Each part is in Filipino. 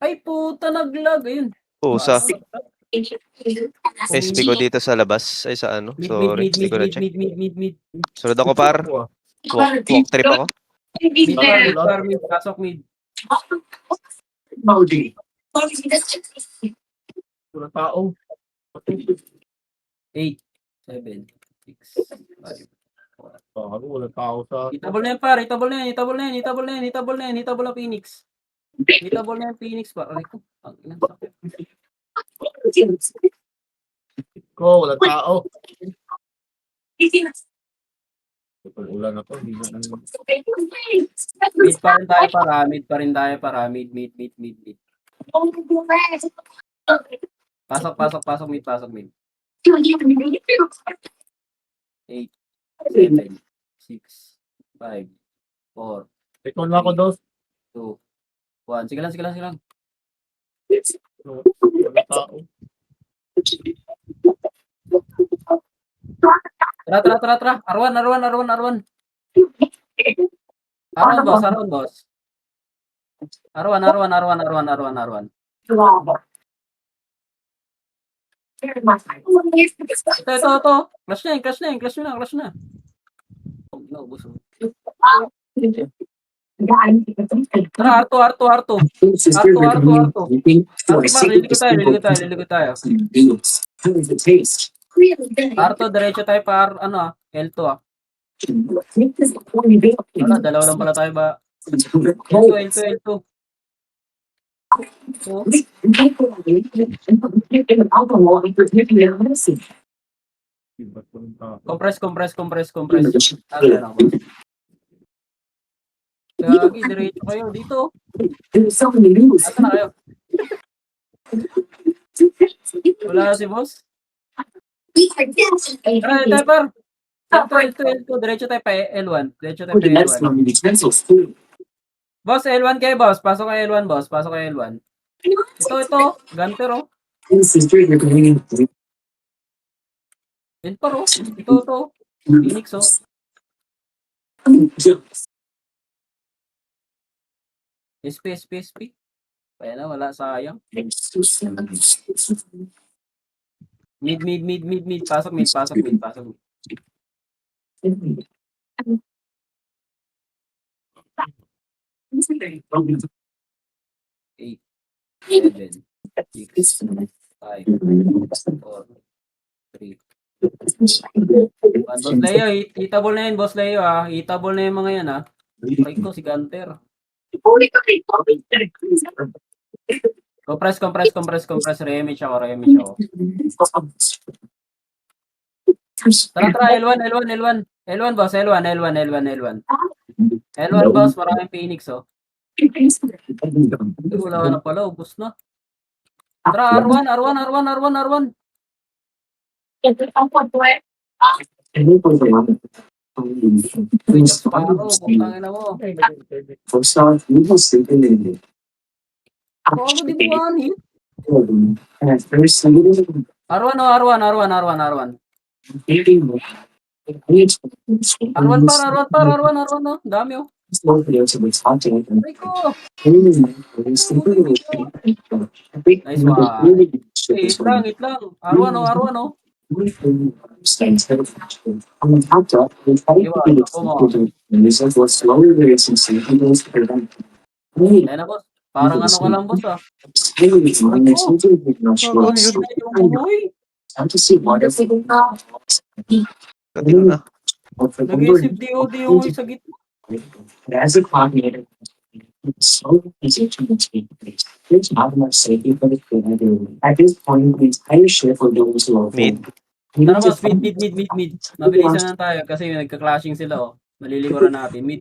Ay puta nag-lag, ayun. Pusa. Bago nag-lag. SP ko dito sa labas. Ay, sa ano? Mid, Sorry, hindi ko na-check. mid. Sunod ako, par. Walk trip ako. Mid par, mid. Pasok mid. Walang tao. 8, 7, 6, 5, 4. Walang tao sa... Hitable na yan, par. Hitable na yan, Phoenix. Hitable na yan, Phoenix, par. Aray ko. Ang inang sakit. Walang tao. Ulan na to. Mid pa rin tayo para. Mid. Pasok, mid. 8, 7, 6, 5, 4, Ikaw na ako, Dos. 2, 1. Sige lang. Walang tao. Tara. Arwan. Arwan, boss. Arwan. Ito. Clash na. Oh, naubos. Tara, Arto. Liligo tayo. Arto, diretso tayo para L2 ah. Wala, dalawa lang pala tayo ba? L2. Compress. Gagi, diretso kayo dito. Asa na kayo? Wala si boss? Tara, tayo par. L2. Diretso tayo pa L1. Boss, L1 kayo, boss. Pasok kayo L1, boss. Ito. Gunter, oh. Elpar, oh. Ito. Phoenix, oh. SP. Kaya na, wala, sayang. Mid. Pasok mid. 8, 7, 6, 5, 4, 3. Boss Leo, hitable na yun, Boss Leo ah. Hitable na yung mga yan ah. Try ko si Gunter. Compress. Remage ako. Tara, L1, boss. L1, boss. Maraming Phoenix, oh. Wala na pala, ubos na. Tara, R1. Sparrow, bukang ina mo. Ako di buwan, eh. R1, oh. R1, no? Dami, oh. Ay ko. Nice one. Wait lang. R1, oh. Ayan na, boss. Parang ano ka lang, boss, ah. Katino na. Nag-isip DOD yung sa gitna. As a coordinator, it's so easy to maintain place. There's not much safety for the creator. At this point, the entire shift will go slow. Mid. Tara, boss. Mid. Mabilisan na tayo kasi nagka-clashing sila, oh. Malilikuran natin. Mid.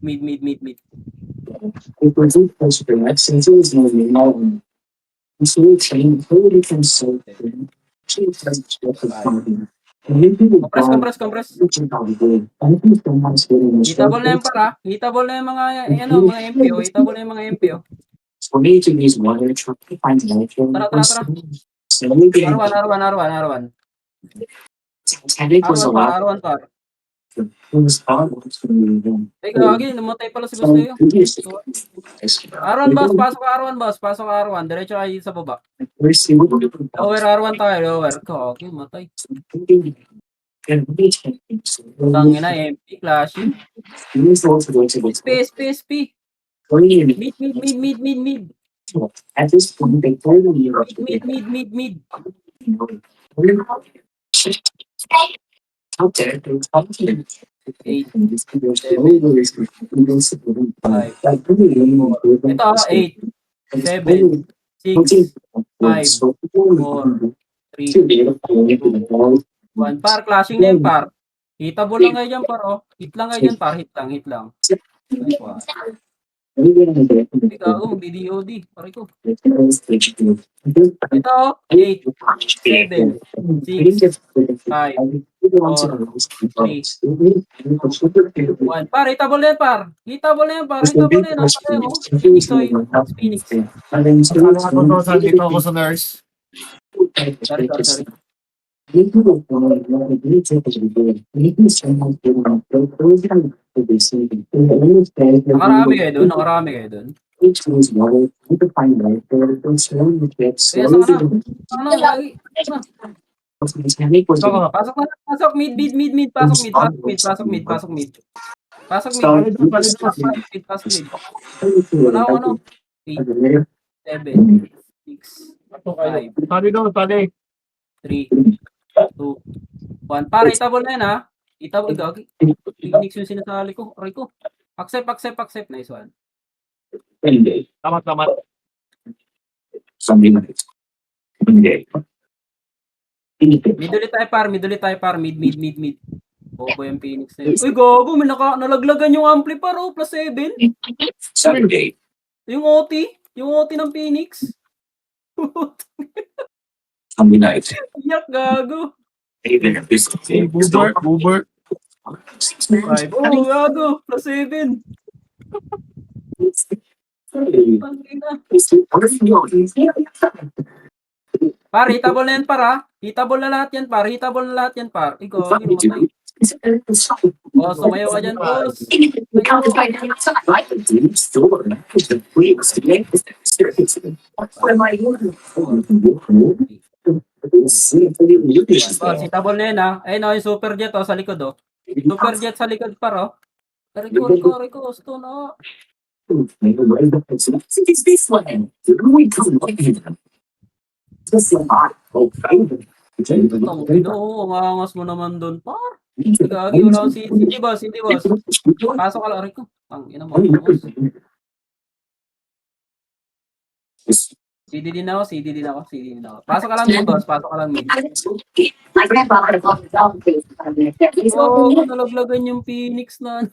It was in first direct since it was moving along. So we trained totally from so. Compress. Hitable na yung para. Hitable na yung mga MPO. For me to use water truck to find life. Tara. R1. Titanic was a lot. R1 par. Ay, gagi, namatay pala si Boss Leo. R1 boss, pasok R1 boss, pasok R1, diretso kayo sa baba. Lower R1 tayo, lower. Gagi, matay. Tangina, MP, clashing. SP. Mid. At this point, they totally Mid. out there, they're talking. 8, Five. Ito, 8, 7, 6, 5, 1. Par, clashing na yan, par. Hitable lang kayo dyan, par, oh. Hit lang kayo dyan, par. Hit lang. Nice one. Ay, gago, magdi-DOD. Pare ko. Ito, 8, 7, 6, 5, 1. Par, hitable na yan, par. Hitable na yan. Napatay mo. Phoenix. Ano ako dos, dito ako sa nurse. Sorry. Nakarami kayo doon. Ano, lagi. Pasok mid. Pasok mid. Ano? 8, 7, 6, 5, Sabi daw, sabi. 3, 2, 1. Para itable na yan, ha? Itable, gagi. Phoenix yung sinasali ko. Aray ko. Accept. Nice one. Tamat. Mid ulit tayo par. Mid. Bobo yung Phoenix na yun. Uy, gago. May nalaglagan yung amplifier, oh. Plus 7. Yung OT ng Phoenix. Yak, gago. Boober. 5. Oh, gago. Plus 7. Tangina. Par, hitable na yan, par, ha? Hitable na lahat yan, par. Ikaw, namatay. Boss, sumayaw ka dyan, boss. Boss, hitable na yan, ha? Ayun, yung super jet, sa likod, oh. Super jet sa likod, par, oh. Rico, stone, oh. Ang angas mo naman doon, par. Gagi, wala akong CD, boss. Pasok ka lang, Rico. Ang ina mo, boss. CD din ako. Pasok ka lang mid, boss. Oh, nalaglagan yung Phoenix na ano.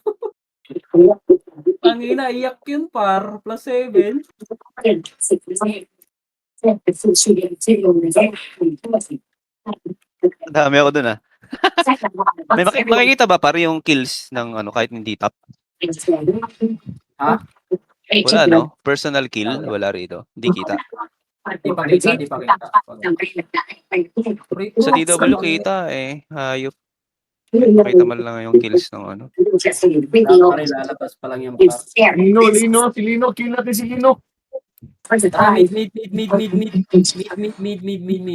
Ang ina, iyak yun, par. Plus 7. Dami ako dun ah. May makikita ba pare yung kills ng ano kahit hindi top? Ha? Wala no? Personal kill, wala rito. Hindi kita. Di pa kita. Sa DW kita eh. Hayop. Pakita man lang yung kills ng ano. Pare, lalabas pa lang yung par. Lino. Si Lino. Kill natin si Lino. Tara, mid.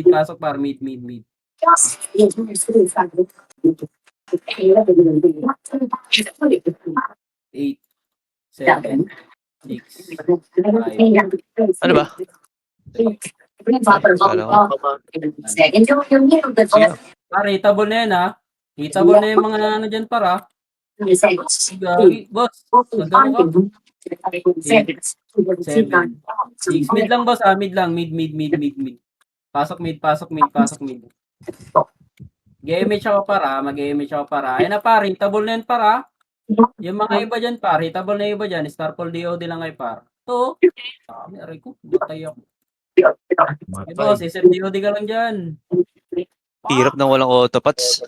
Pasok, par, mid. 8, 7, 6, 5. Ano ba? Pare, hitable na yan, ha? Hitable na yung mga ano dyan, para. Gagi, boss. Nagano ka? 7, 6. Mid lang, boss, ha? Mid. Pasok mid. Mag-MH ako para. Ayun na, par. Hitable na yan, para. Yung mga iba dyan, par. Hitable na iba dyan. Starfall DOD lang kay par. Ito. Sabi, aray ko. Matay ako. Eh, boss, SFDOD ka lang dyan. Hirap nang walang autopots.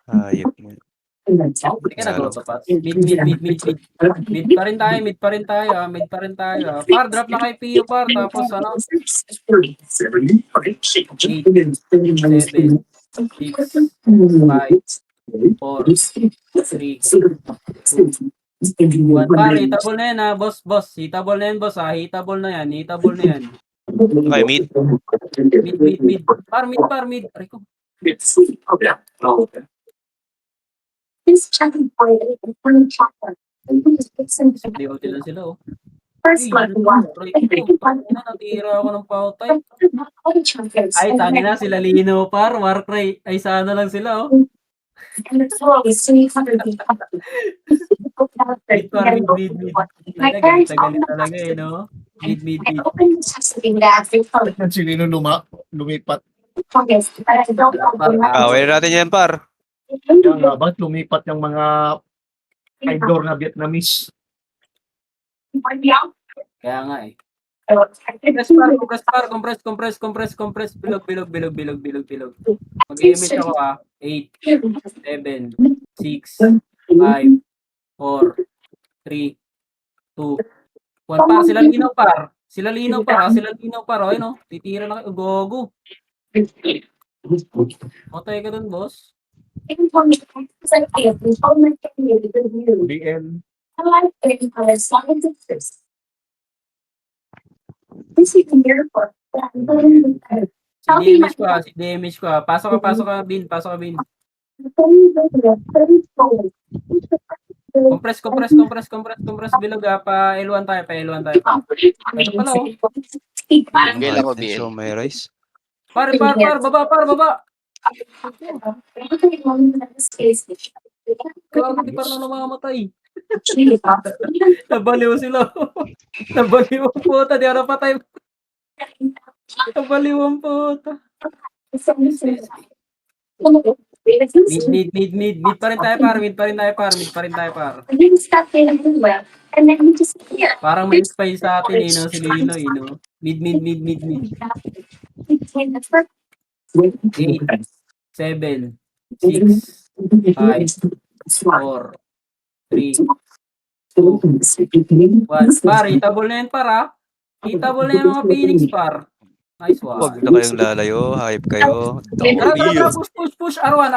Hayop mo. Hindi ka nag-auto pass. Mid. Mid pa rin tayo, mid pa rin tayo. Par, drop na kay Pio, par. Tapos ano, 1. Par, hitable na yan ha, boss. Hitable na yan, boss ha. Hitable na yan. Okay, mid. Mid. Par. Aray ko. DOT lang sila oh. Natira ako ng pautay. Ay, tani na sila Lino, par. Warcry. Ay, sana lang sila oh. Mid. Galit talaga eh, no? Mid. Si Lino lumipat. Wala natin yan, par. Kaya nga ba, lumipat yung mga idol na Vietnamese. Kaya nga eh. Compress. Bilog. Mag-image ako ah. 8, 7, 6, 5, 4, 3, 2, 1. Par, sila Lino par. Ayun oh. Titira na kayo. Gogo. Matay ka dun, boss. BL. Si DMH ko ah. Pasok ka, Bin. Compress. Bilog ah. Pa-L1 tayo. Ito pala oh. Tinggal ako, BL. So, may rice. Par, baba. Grabe, di pa na namamatay. Nabaliw sila. Nabaliw ang puta. Di ako patay. Nabaliw ang puta. Mid pa rin tayo par. Parang may spy sa atin eh, no? Si Lino eh, no? Mid. 8, 7, 6, 5, 4, 3, 2, 1. Par, hitable na yan par ah. Hitable na yan mga Phoenix par. Nice one. Huwag na kayong lalayo. Hype kayo. Tara, push. R1.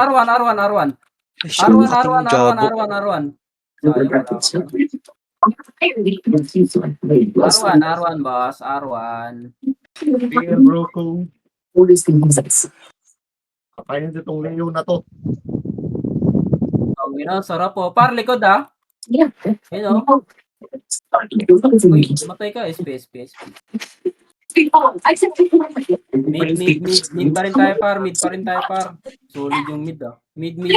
R1, boss. R1. BL Broco. Kapayan nito itong Leo na to. Sarap po. Par, likod ah. Ayun oh. Uy, matay ka. SP. Mid pa rin tayo par. Solid yung mid ah. Mid. 7,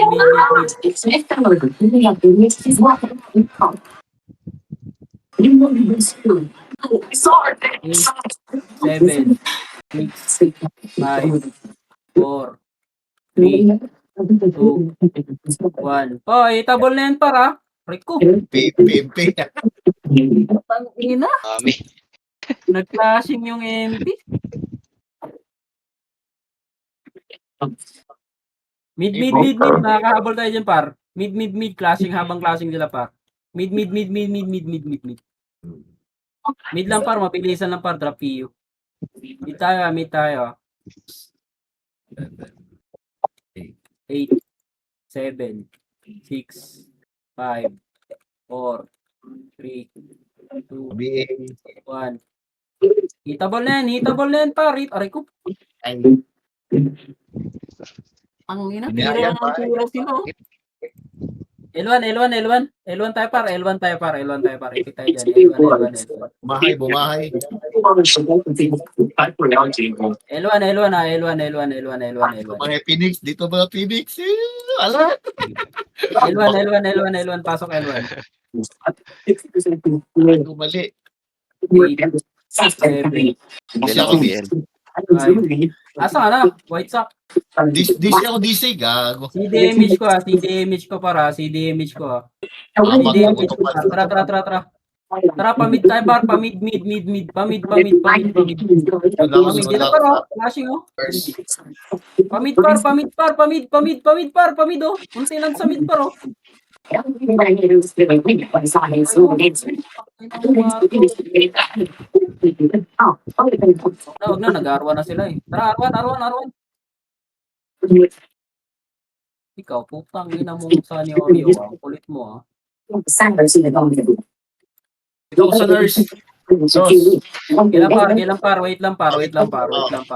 6, 5, 4, 3, 2, 1. Oh, hitable na yan para. Rico. PMP. Tangina. Kami. Nag-flashing yung MP. Mid. Nakakahabol tayo dyan par. Mid. Clashing habang clashing sila par. Mid. Mid lang par. Mapilisan lang par. Drop PU. Mid tayo. 8, 7, 6, 5, 4, 3, 2, BL. 1. Hitable na yan par. Aray ko. Ang ina. Tira sila oh. L1 tayo par. Ikit tayo dyan. L1. Bumahay. L1. Mga Phoenix. Dito ba Phoenix? Ala. L1. Pasok L1. Ay, mali. 8, 7, Tinggal ako, BL. asa ka na? White sock. Dis ako DC, gago. CDMH ko para. CDMH ko. Tara. Tara. Tara, pamid tayo, par. Pamid, mid. Pamid. Pamid, yan na, par, oh. Flashing, oh. Pamid, par, oh. Unti lang sa mid, par, oh. Huwag na, nag-arwa na sila, eh. Tara, arwan. Ikaw, putang ina mo sa ni Oreo, ah. Kulit mo, ah. Ikaw sa nurse. Kailan par, wait lang par.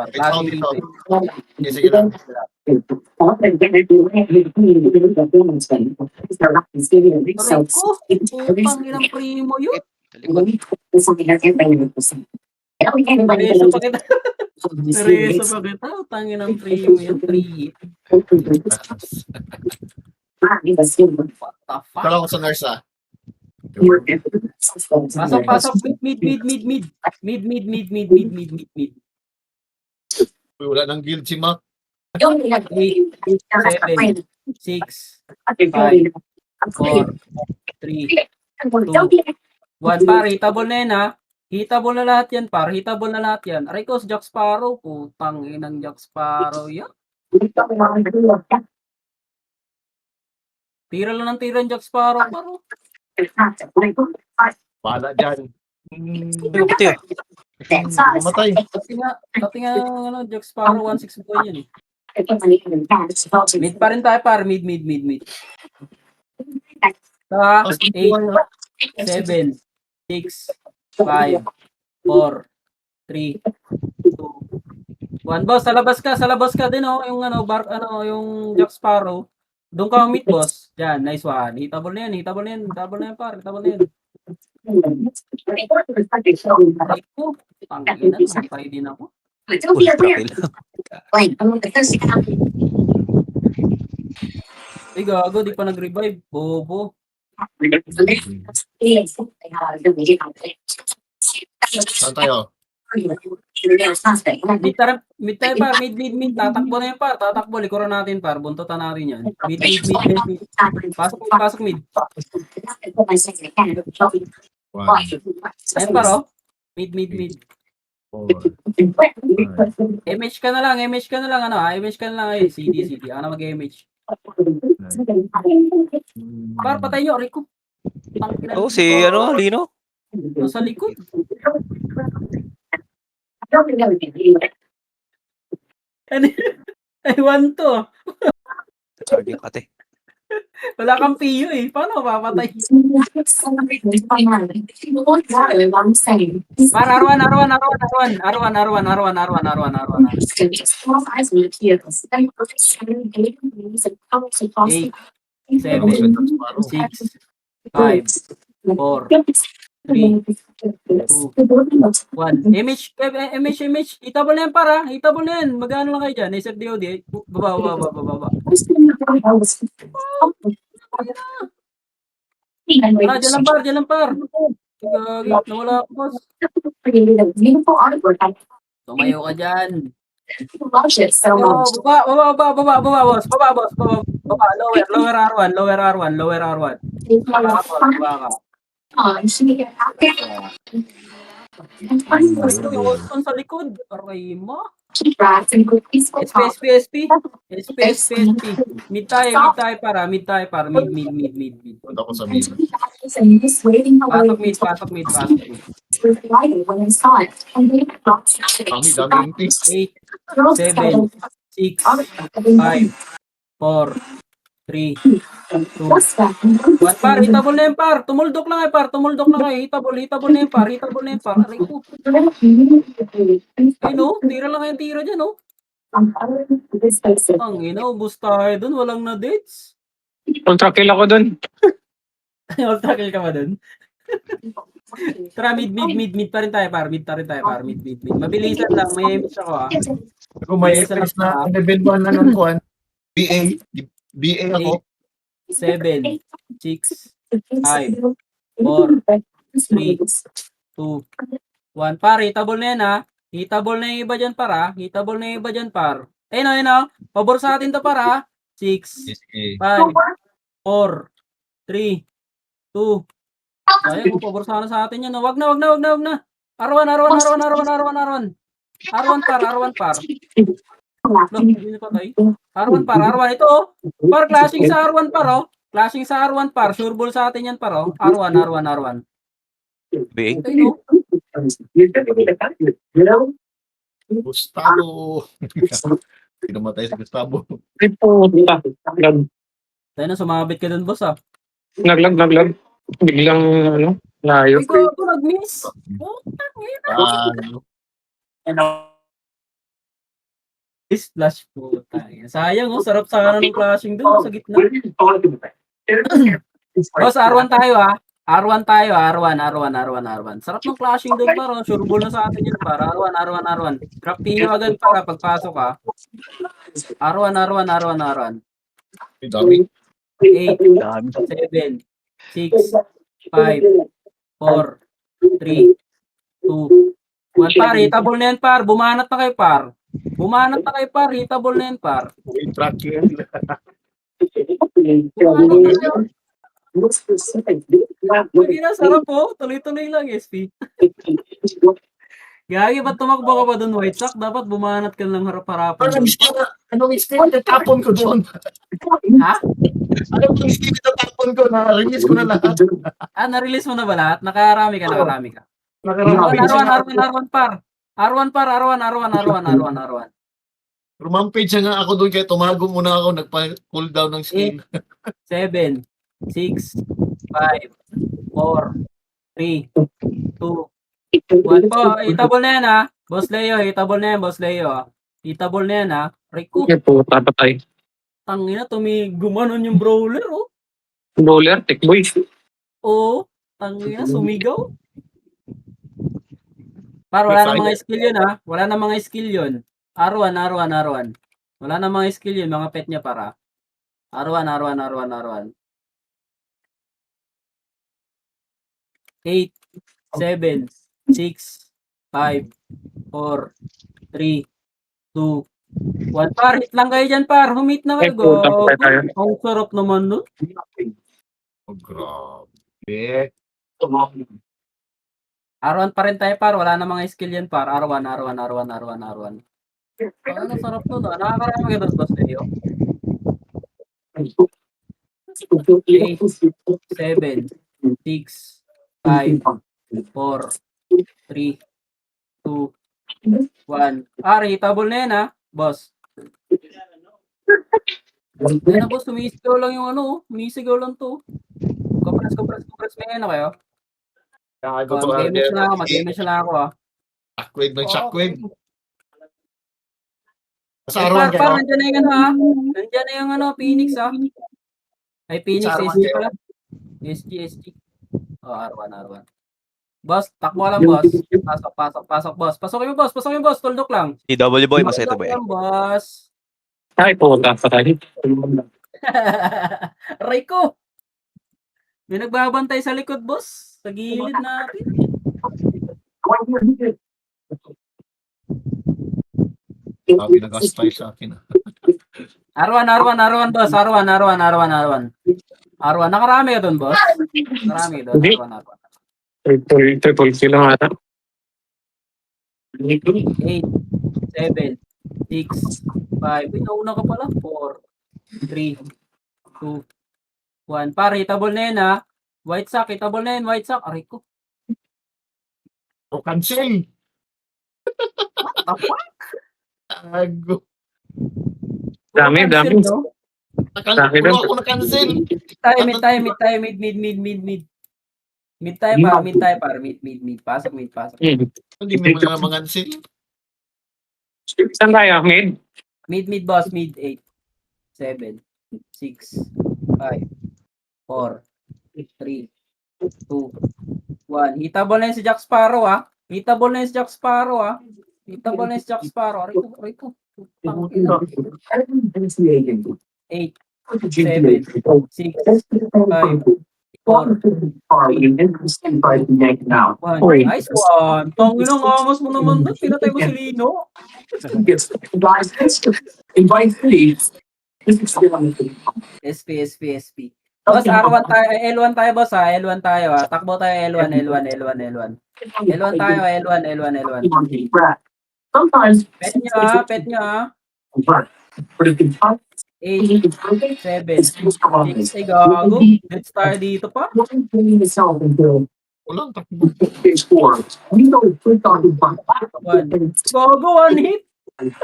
Flashing dito, eh. Okay, sige lang. Aray ko, putang inang primo yun. Reso pa kita. Tangin ng primo yun. 3. What the fuck? Ikaw ako sa nurse ah. Pasok. Mid. Uy, wala nang guild si Mac. 8, 7, 6, 5, 4, 3, 1. Par, hitable na yan, ha. Hitable na lahat yan, par. Aray ko, Jack Sparrow. Putang inang Jack Sparrow yan. Tira lang ng tira ng Jack Sparrow, paro. Bahala dyan. Ayun, pati ah. Mamatay. Dati nga, ano, Jack Sparrow, 1-6 buwan yan, eh. Mid pa rin tayo, par. Mid. Sa 8, 7, 6, 5, 4, 3, 2, 1. Boss, sa labas ka din, oh. Yung ano, yung Jack Sparrow. Doon ka meet, boss. Diyan, nice one. Hitable na yan, par. Hitable na yan. Ay ko, pangina, namatay din ako. Ultra kill. Ay, gago, di pa nag-revive. Bobo. Saan tayo? Mid tayo, par. Mid. Tatakbo na yan, par. Likuran natin, par. Buntutan natin yan. Mid. Pasok mid. Ayan, par, oh. Mid. MH ka na lang, ano, MH ka na lang, ay, CD. Ano mag-MH? Par, patay nyo, Rico. Oh, si ano, Lino? Nasa likod. I want to. Sabi ka, ate. Wala kang piyo, eh. Paano mapapatay? Par, arwan. Seven, 6, 5, 4, 3, 1. MH. Hitable na yan, para. Hitable na yan. Magkano lang kayo dyan? SFDOD. Baba. Tara, dyan lang, par. Gagi, nawala ako, boss. Tumayo ka dyan. Baba, boss. Baba. Lower R1. Baba ka. Yung Austin sa likod. Aray mo. SP. Mid tayo, para. Mid. Punta ko sa mid. Pasok mid. Dami yung pick. 8, 7, 6, 5, 4, 3, 2, 1. Par, hitable na yan, par. Tumuldok lang kayo. Hitable na yan, par. Aray ko. Ay, no? Tira lang kayong tira dyan, no? Ang ina, ubus tayo dun. Walang na dates. Ultra kill ako dun. Ultra kill ka ba dun? Tara, mid pa rin tayo, par. Mid. Mabilisan lang. May image ako, ha. Kung may FX na level 1 na ng kuhan. BA ako. 7, 6, 5, 4, 3, 2, 1. Par, hitable na yan, ha. Hitable na yung iba dyan, par. Ayun, pabor sa atin to, par. 6, 5, 4, 3, 2, Sayang, pabor sana sa atin yan. Wag na. Arwan par. Loh, hindi na patay. Arwan. Ito, oh. Par, clashing sa Arwan par, oh. Clashing sa Arwan par. Sure ball sa atin yan par, oh. Arwan. BA. Ayun, oh. Gustavo. Pinamatay si Gustavo. Tayo na, sumabit ka dun, boss, ah. Naglag. Biglang, layo. Ay, ko nag-miss. Putang ina. Splash po tayo. Sayang, oh. Sarap sana ng clashing dun sa gitna. Boss, R1 tayo, ah. R1. Sarap ng clashing dun, par, oh. Sure ball na sa atin yan, par. R1. Drop nyo agad, para pagpasok, ah. R1. Ang dami. 8, 7, 6, 5, 4, 3, 2, 1. Par, hitable na yan, par. Bumanat na kayo, par. Hitable na yan, par. May track yan. Hindi na, sarap, oh. Tuloy-tuloy lang, SP. Gagi, ba't tumakbo ka pa dun, White Sock? Dapat bumanat ka lang harap-harapan. Anong skill na tapon ko doon? Ha? Anong skill na tapon ko? Na-release ko na lahat. Ah, na-release mo na ba lahat? Nakarami ka. Nakarami. R1 par. Rumampage nga ako doon kaya tumago muna ako. Nagpa-cool down ng skill. 7, 6, 5, 4, 3, 2, 1 po. Hitable na yan, ha. Boss Leo, hitable na yan, Hitable na yan, ha. Rico, Patay. tangina, gumanon yung brawler, oh. Bowler, tech boy. Oo, tangina, sumigaw. Par, wala na mga skill yun, ha. Wala na mga skill yun. R1. Wala na mga skill yun, mga pet niya, para. R1. 8, 7, 6, 5, 4, 3, 2, 1. Par, hit lang kayo dyan, par. Humit na kayo. Go. Ang sarap naman nun. Oh, grabe. R1 pa rin tayo, par. Wala na mga skill yan, par. R1. Ang sarap nun, ah. Nakakarami ka doon, boss Leo. 8, 7, 6, 5, 4, 3, 2, 1. Hitable na yan, ha, boss. Yan na, boss. Sumisigaw lang yung Sumisigaw lang to. Compress. May ano kayo? Mag-damage na ako, ha. Shockwave. Sa Par, arawan kayo. nandiyan na yung Nandiyan na yung Phoenix, ha. Ay, Phoenix, Sa R1 SG kayo. pala. SG. R1. Boss, takbo lang, boss. Pasok, boss. Pasokin mo, boss. Tuldok lang. TW boy, masaya ba eh? Lang, boss. Ay, patay. Rico! May nagbabantay sa likod, boss. Sa gilid natin. Sabi nag-astay sa akin. R1, boss. R1. Nakarami ka doon, boss. Nakarami doon. Hindi. R1. Triple kill lang ata. 8, 7, 6, 5. Nauna ka pala. 4, 3, 2, 1. Par, hitable na yan, ha. White Sock. Aray ko. O, cancel. Apa? Tago. Dami. No? Puro ako na-cancel. Mid. Mid tayo, par. Mid. Pasok. Hindi mo na mga-cancel. Saan tayo? Mid? Mid, boss. Mid 8, 7, 6, 5, 4, 3, 2, 1. Hitable na yun si Jack Sparrow, ha. Hitable na yun si Jack Sparrow. Rico. 8, 7, 6, 5, 4, 1. Nice one. Tangin ang angas mo naman doon. Pinatay mo si Lino. SP. Boss, R1 tayo, L1 tayo, boss, ha? L1 tayo, ha? Takbo tayo, L1, L1, L1, L1. L1 tayo, L1, L1, L1. Sometimes Pet nyo, ha? Pet nyo, ha? but but it can talk 8, 7, 6, ay gago. Let's tayo dito pa. Walang takbo. We know click on the button. Gago, one hit. Ang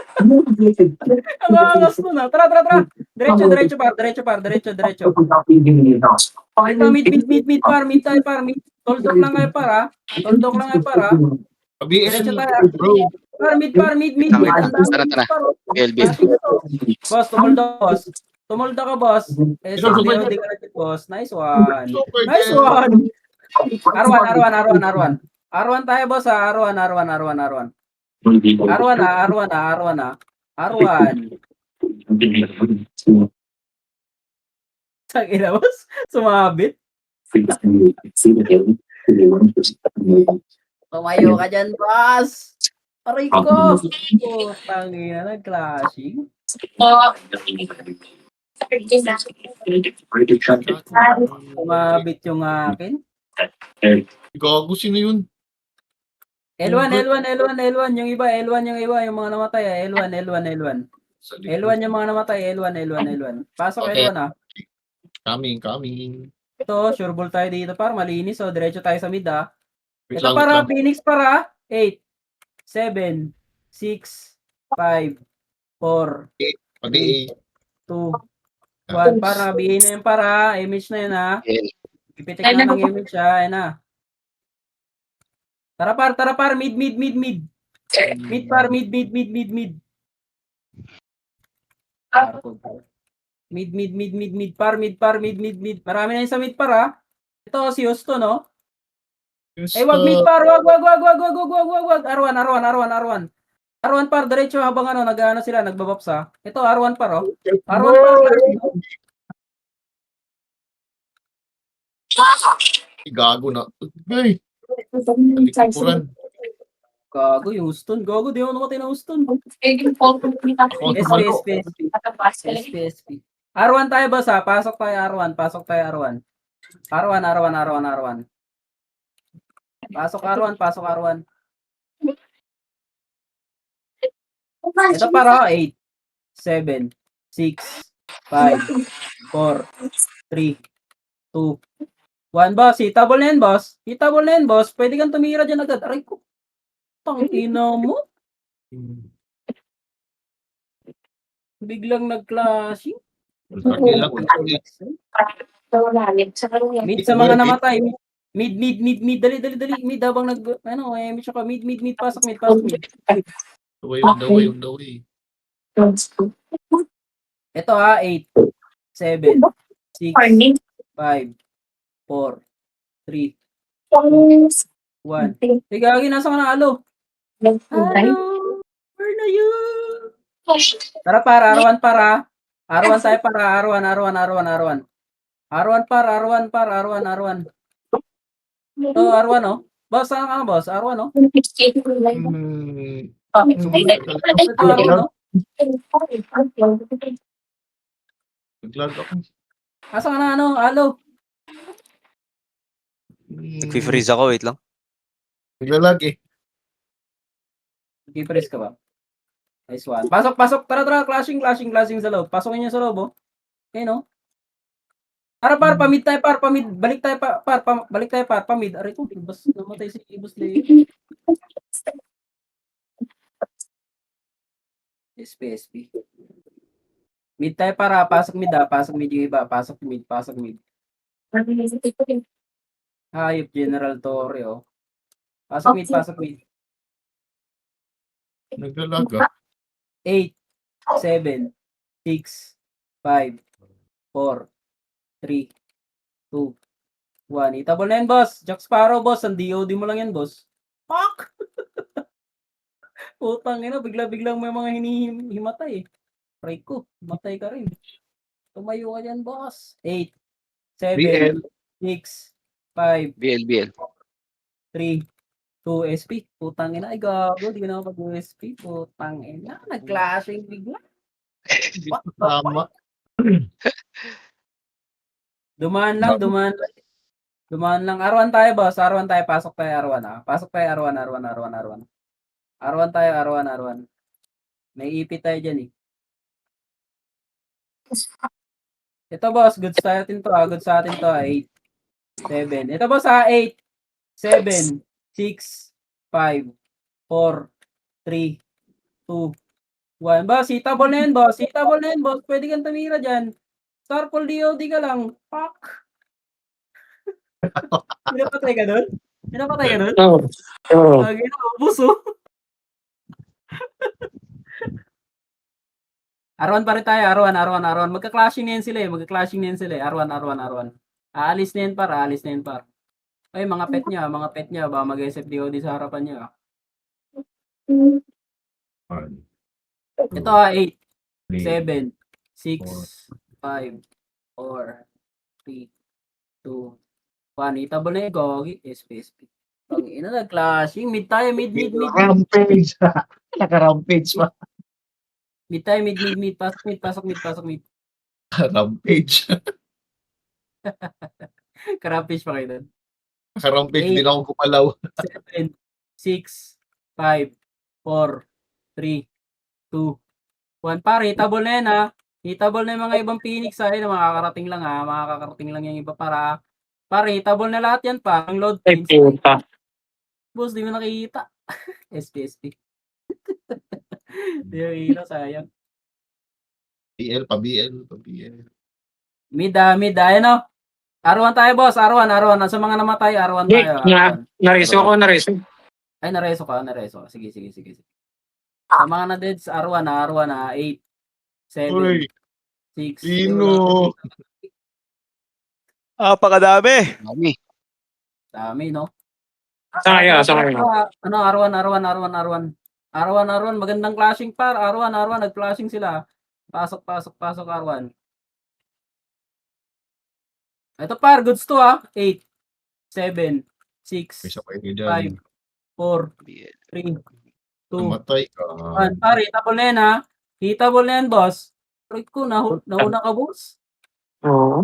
angas nun, ha? Tara, tara, tara. Diretso, diretso, par. Diretso, par. Diretso, diretso. Ito, mid, par. Mid tayo, par. Mid. Toldok lang kayo, par, ha? Toldok lang kayo, par, ha? Diretso BL, tayo. bro. Par. Mid. Wait lang. Ang dami Tara, mid, tara. par, oh. BL. Flashing to. Boss, tumulda, boss. Tumulda ka, boss. Eh, Ikaw, sa super. DOD ka na, boss. Nice one. Super Nice Jen. one. R1. R1 tayo, boss, ha? R1. R1. Tangina, boss. Sumabit. Tumayo ka dyan, boss. Aray ko. Tangina, nag-clashing. Sumabit yung akin. Gago, sino yun? L1. Yung iba, yung mga namatay, ha? L1. L1 yung mga namatay, L1. Pasok Okay. L1, ha? Coming. Ito, sure ball tayo dito, par. Malinis, so diretso tayo sa mid, ha? Wait Ito lang, para, wait lang. Phoenix para. 8, 7, 6, 5, 4, Pag-i- 2, 1. Para, bihin na yun para. Image na yun, ha? BL. Pipitik na ng image, ha? Ayan, ha? Tara, par. Mid. Mid, par. Mid. Par. Mid. Marami na yun sa mid, par, ha? Ito, si Houston, no? Eh, wag mid, par. Wag. R1, par. Diretso habang nag-ano sila, nagbabops, ha? Ito, R1, par, oh. R1, par. Gago na. Ay, talikuran. Gago, yung Houston. Gago, di ako namatay na Houston. SP. R1 tayo, boss, ha? Pasok tayo, R1. Pasok R1. Pasok R1. Ito para 8, 7, 6, 5, 4, 3, 2, 1, boss. Hitable na yan, boss. Pwede kang tumira dyan agad. Aray ko. Tangina mo. Biglang nag-clashing. Mid sa mga namatay. Mid. Dali. Mid habang mid siya ka. Mid. Pasok mid. The way. Ito, ha, 8, 7, 6, 5, 4, 3, 1. Gagi, nasa ka na, alo? Alo? Where na yun? Tara, para, R1 para. R1 tayo para, R1. R1 para, R1. Ito, R1, oh. Boss, saan ka, boss? R1, oh. Ito, R1, oh. Naglag ako. Asa ka na, alo? Nag-freeze ako, wait lang. Naglalag eh. Kipress ka ba? Nice one. Pasok. Tara. Clashing sa loob. Pasokin niyo sa loob, oh. Okay, no? Tara, par. Pamid tayo, par. Pamid. Balik tayo, par. Pamid. Aray ko. Ibas. Namatay si Ibas Leo. SP. Mid tayo, para. Pasok mid, ha. Pasok mid yung iba. Pasok mid. Hayop, General Torre, oh. Pasok mid. Naglalag ah. 8, 7, 6, 5, 4, 3, 2, 1. Itable na yan, boss. Jack Sparrow, boss. Ang DOD mo lang yan, boss. Fuck! Putang ina, biglang may mga hinihimatay, eh. Pray ko, matay ka rin. Tumayo ka dyan, boss. 8, 7, 6, 5, BL. 3, 2, SP. Putang ina, ay gago. Di ko na mag-SP. Putang ina, nag-clashing bigla. Tama. Dumaan lang. Dumaan lang. R1 tayo, boss. R1 tayo. Pasok tayo, R1, ah. Pasok tayo, R1. R1 tayo, R1. May ipit tayo dyan, eh. Ito, boss. Goods sa atin to, ah. Goods sa atin to, ah. 8, 7. Ito, boss, ah. 8, 7, 6, 5, 4, 3, 2, 1. Boss, hitable na yan, boss. Hitable na yan, boss. Pwede kang tumira dyan. Starfall DOD ka lang. Fuck. Pinapatay ka doon? Oo. Oo. Lagi na, ubus, oh. R1 pa rin tayo, R1. Magka-clashing na yan sila, eh. R1. Aalis na yan, par. Ay, mga pet niya. Baka mag-SFDOD sa harapan niya. Ito, 8, 7, 6, 5, 4, 3, 2, 1. Itable na yung gogi. SP. Pag ina nag-clashing. Mid tayo, mid. Rampage. Naka-rampage pa. Mid tayo, mid. Pasok mid. Rampage. Karapish pa kayo doon. Naka-rampage. Hindi na ako gumalaw. 7, 6, 5, 4, 3, 2, 1. Pare, hitable na yan, ha. Hitable na yung mga ibang Phoenix, ha. Makakarating lang, ha. Makakarating lang yung iba para. Pare, hitable na lahat yan, pa. Ang load Ay, pins. puta. Boss, di mo nakikita. SP. Di mo nakikita, sayang. BL. Mid, ayan, o. R1 tayo, boss. R1. Sa mga namatay, R1 Hindi, tayo. R1. nareso ko. Ay, nareso ka. Sige. Sa mga na-deads, R1, ha. 8, 7, Uy, 6. sino? Pakadami. Mami. Dami, no? Saan kayo? Ano, R1. Magandang clashing, par. R1. Nag-flashing sila. Pasok, R1. Ito, par. Goods to, ha. 8, 7, 6, Isa pa yun dyan. 5, 4, BL. 3, 2, Namatay ka. 1. Par, hitable na yan, ha. Hitable na yan, boss. Rick ko, nauna ka, boss. Oo.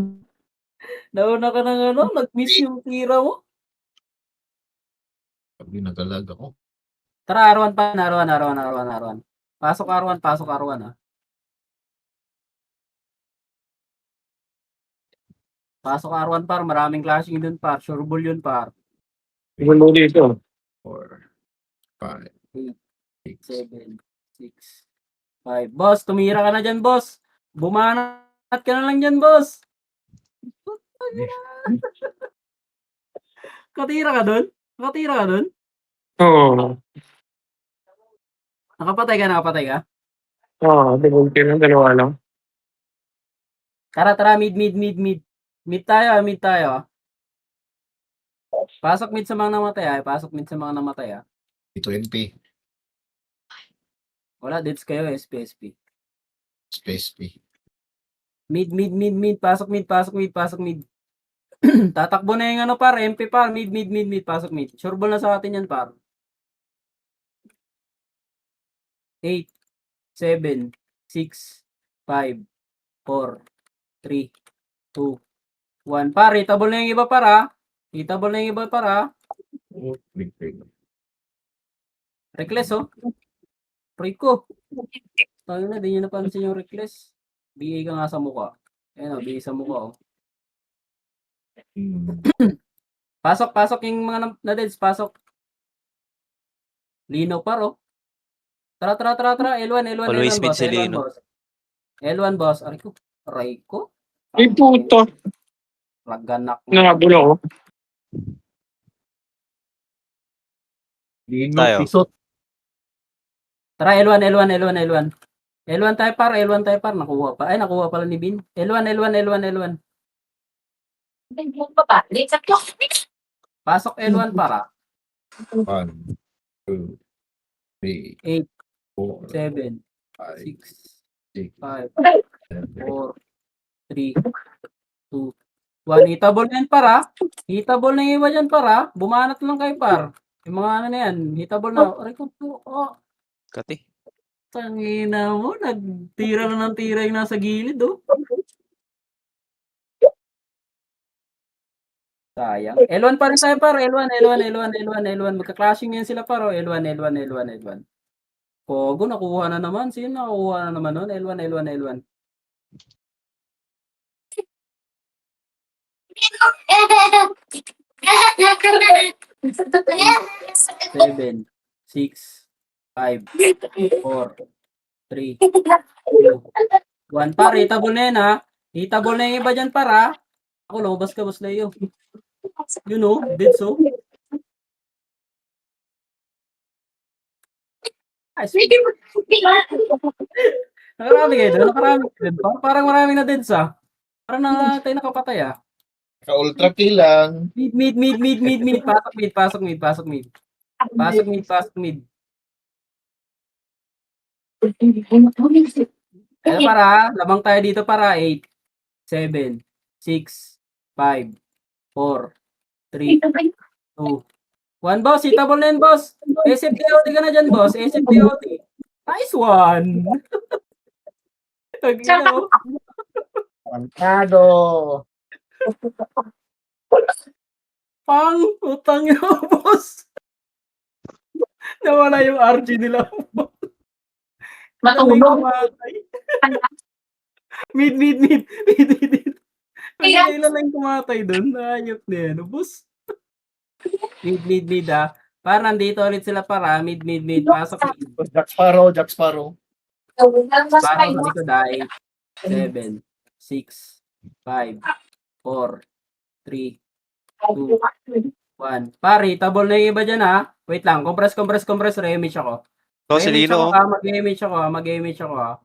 Nauna ka ng ano, nag-miss yung tira mo. Sabi, nagalag ako. Tara, R1 pa. R1. Pasok R1, ha. Pasok R1, par. Maraming clashing dun, par. Sure ball yun, par. Gulo dito. 4, 5, 6, 7, 6, 5. Boss, tumira ka na dyan, boss. Bumanat ka na lang dyan, boss. Katira ka dun? Oo. Nakapatay ka? Oo, devolve ng dalawa lang. Tara, mid. Mid tayo, ah. Pasok mid sa mga namatay, ah. P20. Wala, deads kayo, SP. Space P. Mid. Pasok mid. Tatakbo na yung ano, par. MP, par. Mid. Pasok mid. Sure ball na sa atin yan, par. 8, 7, 6, 5, 4, 3, 2, 1. Par, hitable na yung iba, par, ha. Oh, big. Reckless, oh. Rico. Tayo na, di nyo napansin yung reckless. BA ka nga sa mukha. Ayan, oh, BA sa mukha, oh. Pasok yung mga na-deads, pasok. Lino, par, oh. Tara. L1, Always mid boss. si Lino. L1, boss. Aray ko. Ay, puta. Laganak. Nakabulo ko. Lino, Tayo. pisot. Tara, L1. L1 tayo, par. Nakuha pa. Ay, nakuha pala ni Bin. L1. Pasok L1, para. 1, 2, 3, 8, 4, 7, 5, 6, 6, 5, 7, 4, 3, 2, 1. Hitable na yan, para. Hitable na yung iba dyan, para. Bumanat lang kayo, par. Yung mga ano na yan. Hitable na. Aray ko po. Oh, Kati. tangina mo. Nagtira na ng tira yung nasa gilid, oh. Sayang. L1 pa rin tayo par. L1. Magka-clashing yan sila par. L1. Pogo, nakuha na naman. Sino nakuha na naman nun? L1. 7, 6, 5, 4, 3, 2, 1. Par, hitable na yan ha. Hitable na yung iba dyan par ha. Ako, lumabas ka, boss Leo. You know, did so. Ay, nakarami kayo doon. Parang marami na din sa. Parang tayo nakapatay ah. Ka-ultra kill lang. Mid. Pasok mid. Ano para? Labang tayo dito para 8, 7, 6, 5, 4, 3, 2, 1. Boss, hitable na yun, boss. SFDOT ka na dyan, boss. SFDOT. Nice one. Tagino. Pantado. Pang, utang yun, boss. Nawala yung RG nila. Matulog. Mid. Kailan lang kumatay doon? Ayop na yan, boss. Mid ah. Para nandito ulit sila para. Mid. Pasok mid. Jack Sparrow. Pasok sa likod ay 7, 6, 5, 4, 3, 2, 1. Pare, hitable na yung iba dyan ha. Wait lang, compress, re-image ako. To, si Lino. Mag-image ako ha.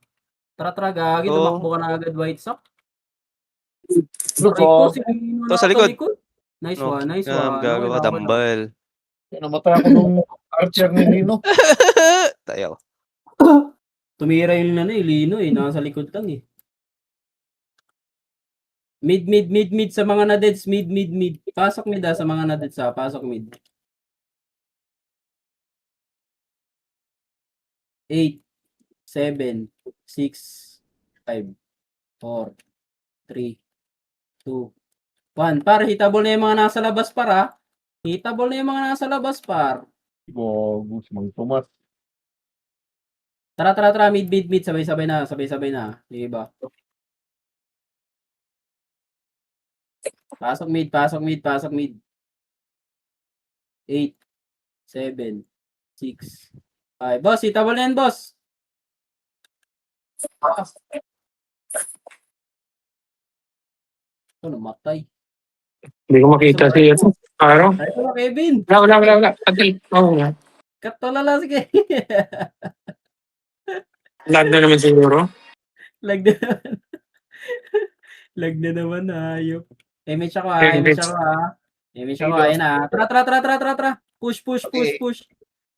Tara, gagi, Oo. tumakbo ka na agad, White Sox. Luko. To, sa likod. Nice No, one. gagawa ka, dambal. Namatay ako nung archer ni Lino. Tayo. Tumira yung Lino nasa likod lang eh. Mid sa mga na-deads, mid. Pasok mid sa mga na-deads pasok mid. 8, 7, 6, 5, 4, 3, 2, 1. Par, hitable na yung mga nasa labas para. Hitable na yung mga nasa labas par. Bogus, Mang Tomas. Tara, mid, sabay-sabay na. Yung iba. Pasok mid. 8, 7, 6, 5. Boss, hitable na yan, boss. Ito, namatay. Hindi ko makita si Araw. Ay, ito na, Kevin. Wala. Agil. Oo. Katulala, sige. Lag na naman siguro. Lag na naman, ayop. Image ako. Ayun na. Tara. Push.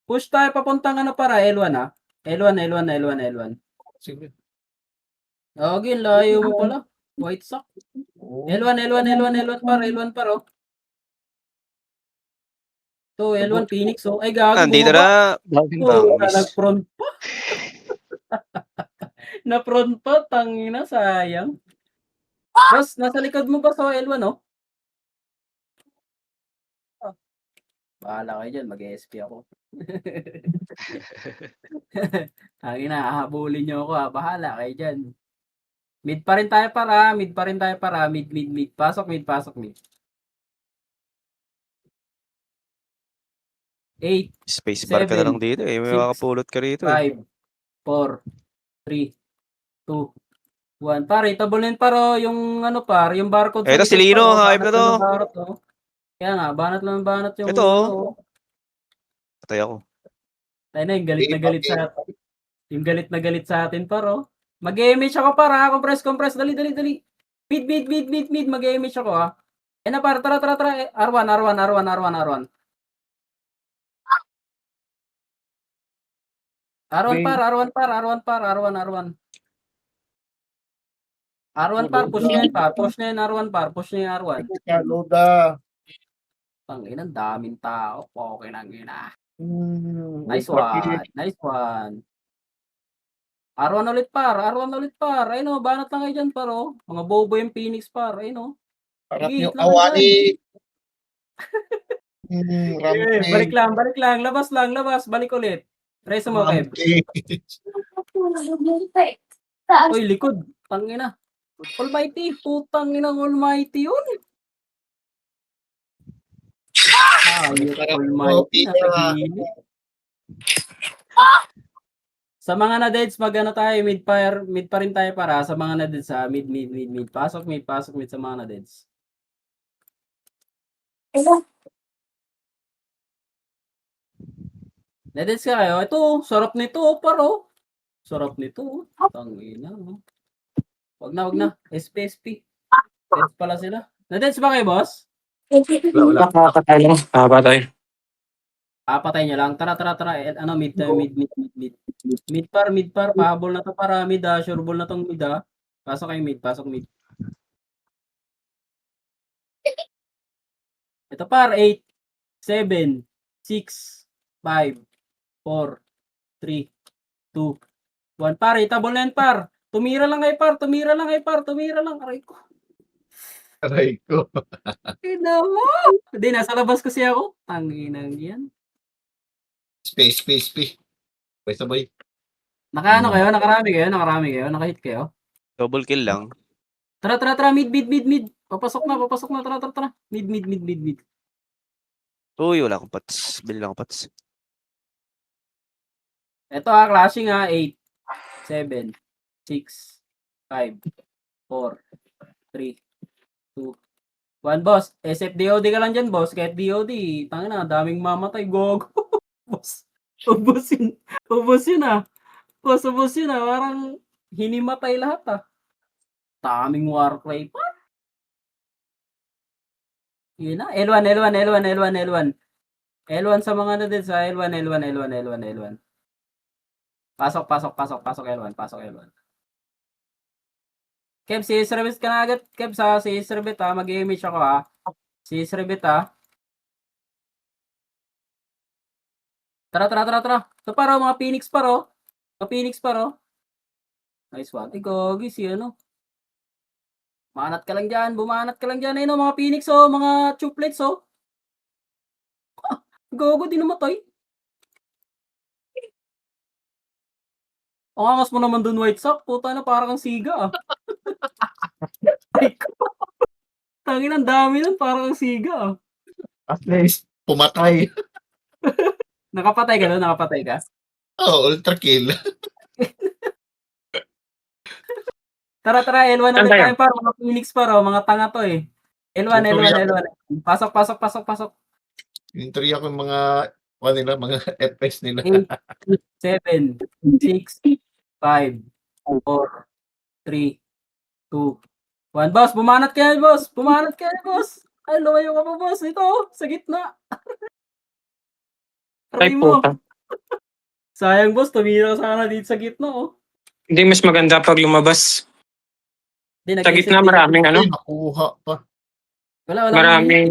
Push tayo papuntang para L1 ha. L1. Sige. Okay, layo mo pala. White Sox. L1 par oh. To L1 Phoenix oh. Ay gago. Nandito bumaba. na. Nag-front pa. Na-front pa, tangina, sayang. Boss, nasa likod mo ba sa L1 oh? Bahala kayo dyan, mag-ESP ako. Tangina, hahabulin nyo ako ha. Bahala kayo dyan. Mid pa rin tayo para. Mid. Pasok mid. 8, Space bar ka na lang dito eh. May 6, makapulot ka rito eh. 5, 4, 3, 2, 1. Pare, tabunin paro yung yung barcode. Eto, si Lino, hype na to. Kaya nga, banat yung Ito, patay ako. Tayo na, yung galit na galit sa atin paro. Mag-image ako para, compress, dali. Mid, mag-image ako ha. Na para, tara. R1. R1 par, push na yun R1. Loda. Tangina, daming tao. Okay lang yun ah. Nice Ultra one. R1 ulit par. Ayun o, banat lang kayo dyan par oh. Mga bobo yung Phoenix par. Ayun o. Harap Sige, nyo lang awani. Balik lang. Labas lang, labas. Balik ulit. Try mo, Kev. Uy, likod. Tangina. Almighty. Putang ina Almighty yun. Yung Almighty. Nasa gilid. Sa mga na-deads, mag-ano tayo, mid pa rin tayo para sa mga na-deads sa mid. Pasok, mid sa mga na-deads. Na-deads ka kayo. Ito, sarap nito, paro. Sarap nito. Tangina. Wag na. SP. Deads pala sila. Na-deads ba kayo, boss? Wala. Nakakatay lang. Nakakatay. Patay nyo lang. Tara. Ano, mid. Mid par. Pahabol na to para mid, sure ball na tong mid, Pasok kayo mid. Ito par, 8, 7, 6, 5, 4, 3, 2, 1. Par, itabol na yan, par. Tumira lang. Aray ko. Aray ko. Ina mo. Hindi, nasa labas kasi ako. Tanginang yan. Space. Sabay. Nakaano kayo? Nakarami kayo? Nakahit kayo? Double kill lang. Tara. Mid. Papasok na. Tara. Mid. Uy, wala akong pots. Bili lang akong pots. Ito clashing 8, 7, 6, 5, 4, 3, 2, 1. Boss, SFDOD ka lang dyan, boss. Kahit DOD, tangina, daming mamatay. Gogo. Boss, ubos yun. Boss, ubos yun. Parang hinimatay lahat, Daming Warcry pa. Yun na. L1. L1 sa mga na din sa L1. Pasok L1. Kev, si service ka na agad. Kev, sa si service mag-image ako Si service Tara. Ito paro, mga Phoenix paro. Nice one. Gogi si ano. Bumanat ka lang dyan. Ayun mga Phoenix mga chuplets Gogo, di namatay. Ang angas mo naman dun, White Sock. Puta na, parang kang siga, Ay ko. Tangin, ang dami nun, parang kang siga, At least, pumatay. Nakapatay ka? Ultra kill. Tara, L1 Saan ulit tayo? tayo para mga Phoenix mga tanga to L1. Pasok. Yung tuloy ako yung mga mga FPS nila. 8, 7, 6, 5, 4, 3, 2, 1. Boss, bumanat kayo, boss. Ay, lumayo ka pa, boss. Ito, sa gitna. Ay, Aray mo. puta. Sayang, boss. Tumira ka sana dito sa gitna, Hindi mas maganda pag lumabas. Di, Sa gitna maraming Ay, nakuha pa. Wala. maraming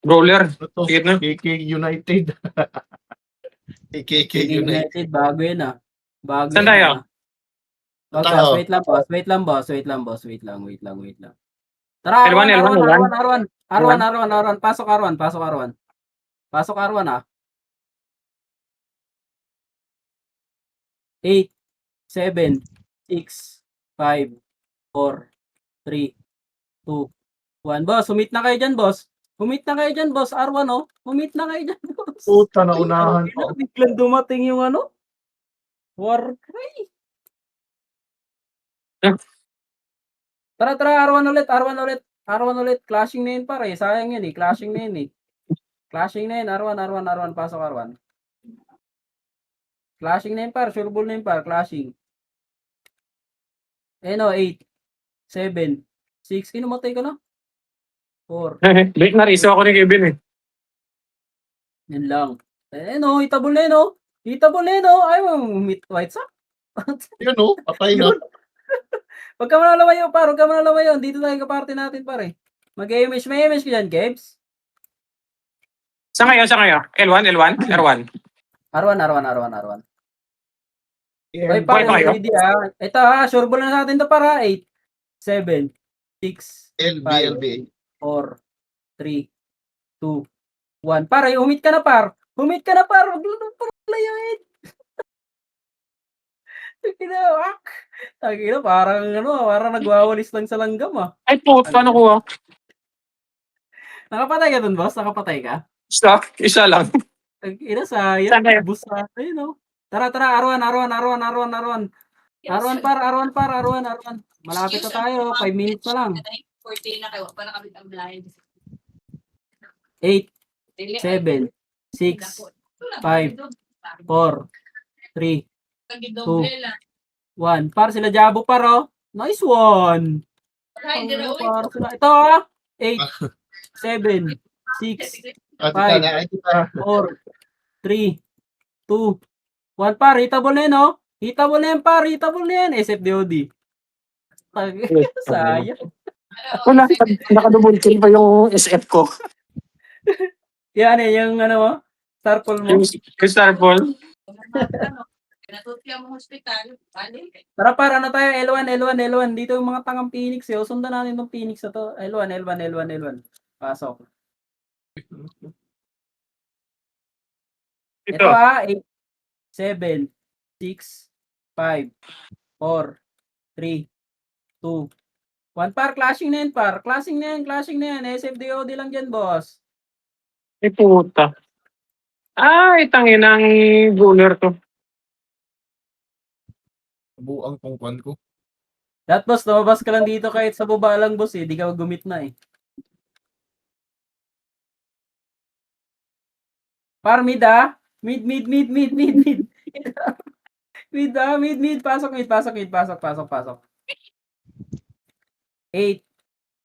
brawler. Ito, Sa gitna. KK United. KK United. Bago yun, Bago Saan yun, tayo? Boss, wait lang, boss. Wait lang. Tara, R1. Pasok R1. Pasok R1, 8, 7, 6, 5, 4, 3, 2, 1. Boss, humit na kayo dyan, boss. R1, Humit na kayo dyan, boss. Puta, naunahan Ay, pa. biglang dumating yung Warcry. Tara, R1 ulit. Clashing na yun, pare. Sayang yun, Clashing na yun, R1. Pasok R1. Clashing na yun, par. Sure ball na yun, par. Clashing. 8, 7, 6. Inumatay ka na. 4. Break na riso ako ni Kevin Yan lang. Itabol na yun, Ay, meet White Sock. Yun, patay na. Huwag ka manalawayo, par. Dito tayo ka-party natin, pare. Mag-image. May image ko dyan, Kebs. Saan kayo? L1? R1? R1. Hoy, pare, Buhay pa kayo? ready, Ito, sure ball na natin to para 8, 7, 6, LB. 4, 3, 3, 2, 1. Par, humit ka na, par. Humit ka na, par. Wag layain. Kinawak. Tagina, parang nagwawalis lang sa langgam, ah. Ay, puta, nakuha. Nakapatay ka dun, boss? Nakapatay ka? Isa lang. Tagina, Saan sayang. kayo? Busa. Ayun, oh. Tara, Arwan. Arwan. Malapit na tayo. 5 minutes na lang. 8, 7, 6, 5, 4, 3, 1. Par, sila Jabo, par, oh. Nice one. Par, sila. Ito, ah. 8, 7, 6, Kita na, kita. 4, 3, 2, 1. Par, hitable na yun, oh. Hitable na yan, par. Hitable na yan. SFDOD. Sayang. Wala, nakadouble kill pa yung SF ko. Yan eh, yung ano mo, Starfall mo. Yung Starfall. Tara para ano tayo, L1. Dito yung mga tangang Phoenix eh. O, sundan natin itong Phoenix na to. L1. Pasok. Ito Ito. ha, 8, 7, 6, 5, 4, 3, 2, 1. Par, clashing na yan, par. Clashing na yan. SFDOD lang dyan, boss. Ay, puta. Ay, tangin ang bowler to. Buang pangkwan ko. That boss, lumabas ka lang dito kahit sa baba lang, boss eh. Di ka gumit na eh. Par, mid ah. Mid. Mid. Pasok. 8,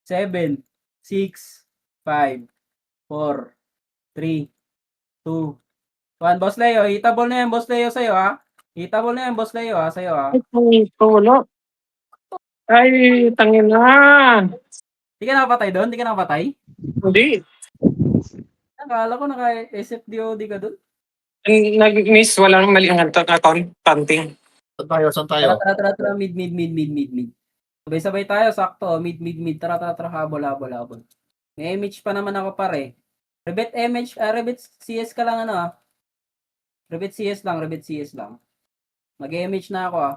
7, 6, 5, 4, 3, 2, 1. Boss Leo, hitable na yan, Boss Leo, sa'yo ha. Hitable na yan, Boss Leo ha, sa'yo ha. Ay, puta, wala. Ay, tangin na. Di ka nakapatay doon? Hindi. Akala ko naka-SFDOD ka doon. Nag-miss, walang mali ang accounting. Saan tayo? Tara, mid. Sabay-sabay tayo, sakto. Mid. Tara, habol. May image pa naman ako pare. Rebet CS ka lang ano ah. Rebet CS lang. Mag-image na ako ah.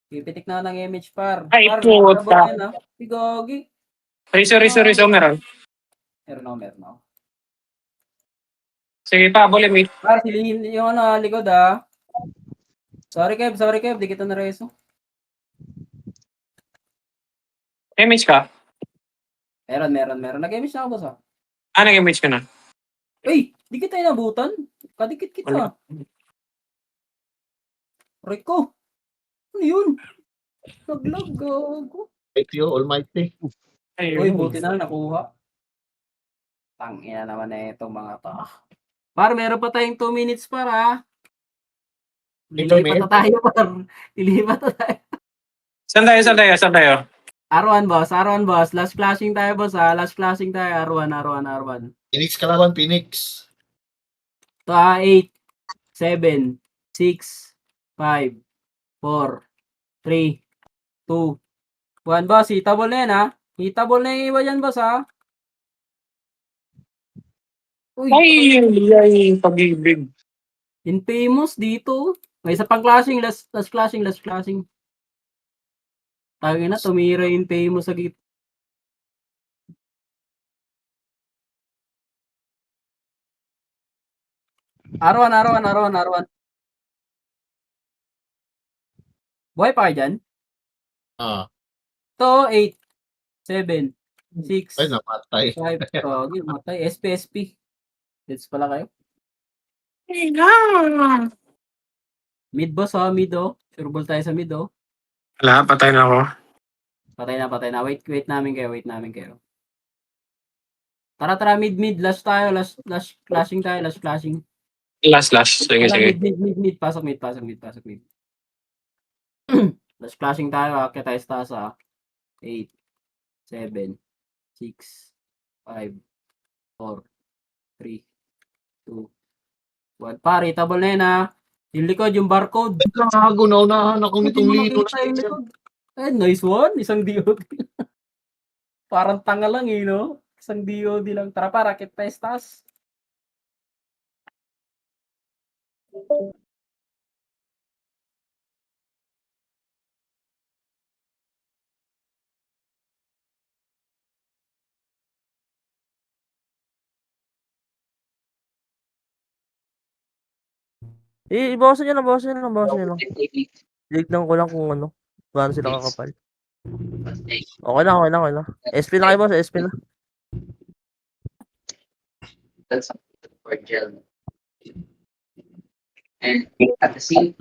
Pipitik na ako ng image par. Ay, Par, puta. habol yan ah. Pigogi. Sorry, meron. Meron ako. Sige, pabol eh. Par, silihin yung ano ah, likod ah. Sorry Kev, di kita nareso. Image ka? Meron. Nag-image na ako boss ah. Nag-image ka na. Uy, di kita inabutan. Kadikit kita. Rico. Ano yun? Naglag ako. Thank you, Almighty. Uy, buti na nakuha. Tangina naman na itong mga to. Par, meron pa tayong 2 minutes para. Lilipat na tayo, par. Saan tayo? R1 boss. Last flashing tayo, boss ha. R1. Phoenix kalaban, Phoenix. Ito ha, 8, 7, 6, 5, 4, 3, 2, 1. Boss, hitable na yan ha. Hitable na yung iba dyan, boss ha. Uy, Ay, pag-ibig. infamous dito. May isa pang clashing, last clashing. Tawagin na, tumira yung infamous sa gitna. R1. Buhay pa kayo dyan? Ito, 8, 7, 6, Ay, namatay. 5, matay. SP. Let's pala kayo. Mid boss ha, mid oh. Sure ball tayo sa mid oh. Wala, patay na ako. Patay na. Wait namin kayo. Tara, mid. Last tayo, last flashing tayo, last flashing. Last. Sige. Mid. Pasok mid. Last flashing tayo, akit tayo sa taas ha. 8, 7, 6, 5, 4, 3, 2, 1. Pare, table na yun ha. Yung likod, yung barcode. Nakagunaw ako nitong lino. Eh, nice one. Isang DOD. Parang tanga lang eh, no? Isang DOD lang. Tara pa, Rocket Pestas. Ibawasan nyo lang, bawasan nyo lang, bawasan nyo lang. Tignan ko lang kung ano. Gaano sila kakapal. Okay lang, okay lang, okay lang. SP na kayo, boss. SP na. That's for gel. And at the same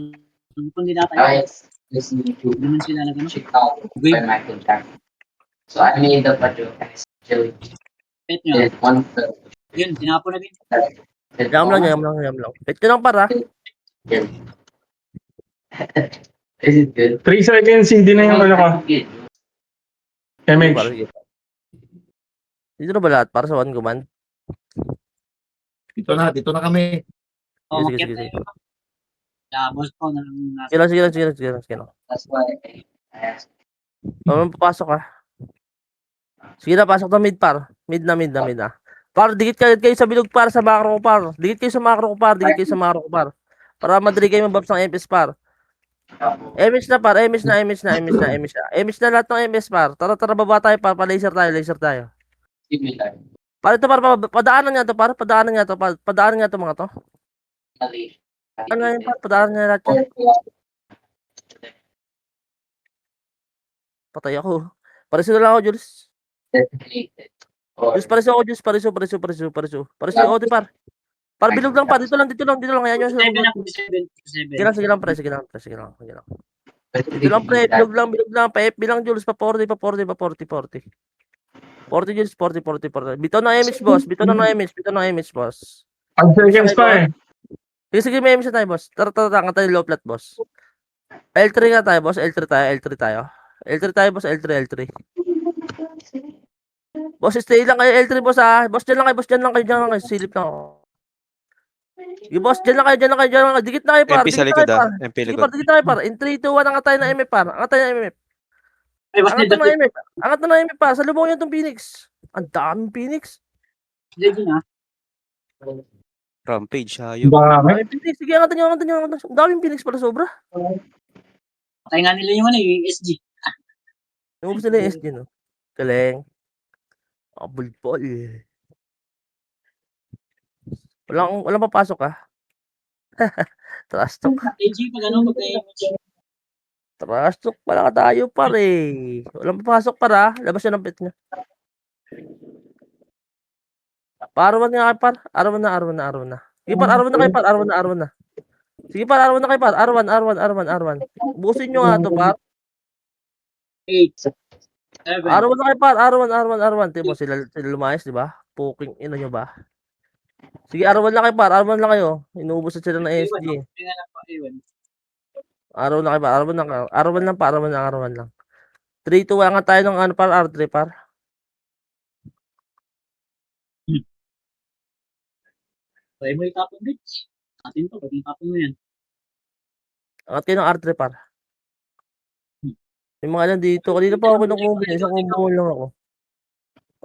Kung di natin, time, listening to naman sila nag Chicago by Michael Jackson. So I made up a joke as gel. pet nyo. And one of the Yun, tinapo na din. Yam lang, yam lang, yam lang. Pet nyo lang para. gel. Is it good? 3 seconds, hindi na yung ano ka. Para, MH. sige. Dito na ba lahat? Para sa one command? Dito na kami. O, Sige, sige, makyat sige. tayo. Boss ko na lang nasa. Sige lang, sige lang, sige lang, sige lang, sige lang. That's why I asked. Papasok ka. Sige na, pasok na mid par. Mid na. Par, dikit kayo sa bilog par sa macro ko par. Dikit kayo sa macro ko par. Para madali kayo mababs ng MS par. MS na par, MS na. MS na lahat ng MS par. Tara, baba tayo par. Pa-laser tayo. Give me time. Par ito par, padaanan nga to par. Padaanan nga to mga to. Ano nga yun par, padaanan nga lahat yan. Patay ako. Pariso na lang ako, Jules. Jules, pariso ako, Jules. Pariso. Pariso yung OT par. Par, bilog lang par. Dito lang. Ayan yung 7 ako, 7. Sige lang, pre. Sige lang. Dito lang, pre. Bilog lang. Pa-FB lang, Jules. Pa 40. 40, Jules. 40. Bitaw ng MH, boss. 5 seconds pa eh. Sige, may MH na tayo, boss. Tara. Nga tayo low flat, boss. L3 nga tayo, boss. L3 tayo, boss. L3. Boss, stay lang kayo. L3, boss, ha. Boss, dyan lang kayo. Silip lang ako. Sige, boss, dyan lang kayo. Dikit na kayo, par. MP sa likod ah. MP Sige, likod. par, dikit na kayo, par. In 3, 2, 1, angat tayo na MF, par. Angat Ay, boss, na MF, par. Salubong nyo itong Phoenix. Ang daming Phoenix. Hindi na. Rampage, hayop. Bakit? Daming Phoenix. Sige, angatan nyo. Ang daming Phoenix pala, sobra. Patay nga nila yung yung SG. Yung gusto nila yung SG, no? Galing. Abulpol. Walang papasok, ha? Trash talk. AG, pag ano, pag Trash talk pala ka tayo, pare. Walang papasok, para. Labas yun ang pet niya. Arawan nga kayo, par. Arawan na. Sige, par. Arawan na kayo, par. Arawan na. Sige, par. Arawan na kayo, par. Arwan. Busin nyo nga to, par. 8, 7. Arawan na kayo, par. Arwan. Tipo, sila lumayas, di ba? Puking ina nyo ba? Sige, arawan lang kayo, par. Arawan lang kayo. Inuubos na sila ng SG. Arawan na kayo, par. Arawan lang. 3, 2, 1 nga tayo ng ano, par. R3, par. Try mo yung tapon, bitch. Atin to, pag yung tapon mo yan. Angat kayo ng R3, par. Yung mga lang dito. Kanina pa ako kinukumbo niya. Isang kumbo lang ako.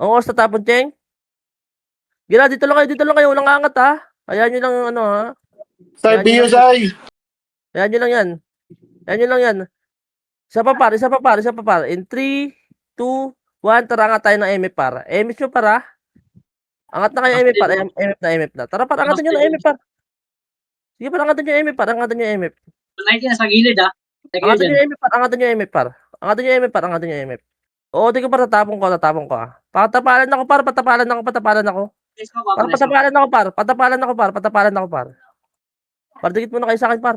Ang oras na tapon, Cheng. Gila, dito lang kayo. Walang angat, ha. Ayan nyo lang, ano, ha. Sa BSI. Ayan nyo lang yan. Isa pa, par. In 3, 2, 1, tara angat tayo ng MF, par. MF nyo, para. Angat na kayo, MF, par. MF na. Tara, par. Angatan nyo ng MF, par. Sige, par. Angatan nyo MF, par. 19 sa gilid, ah. Angatan nyo MF, par. Oo, di ko pa tatapong ko, ah. Patapalan ako, par. Patapalan ako. Patapalan ako, par. Par, dikit muna kayo sa akin, par.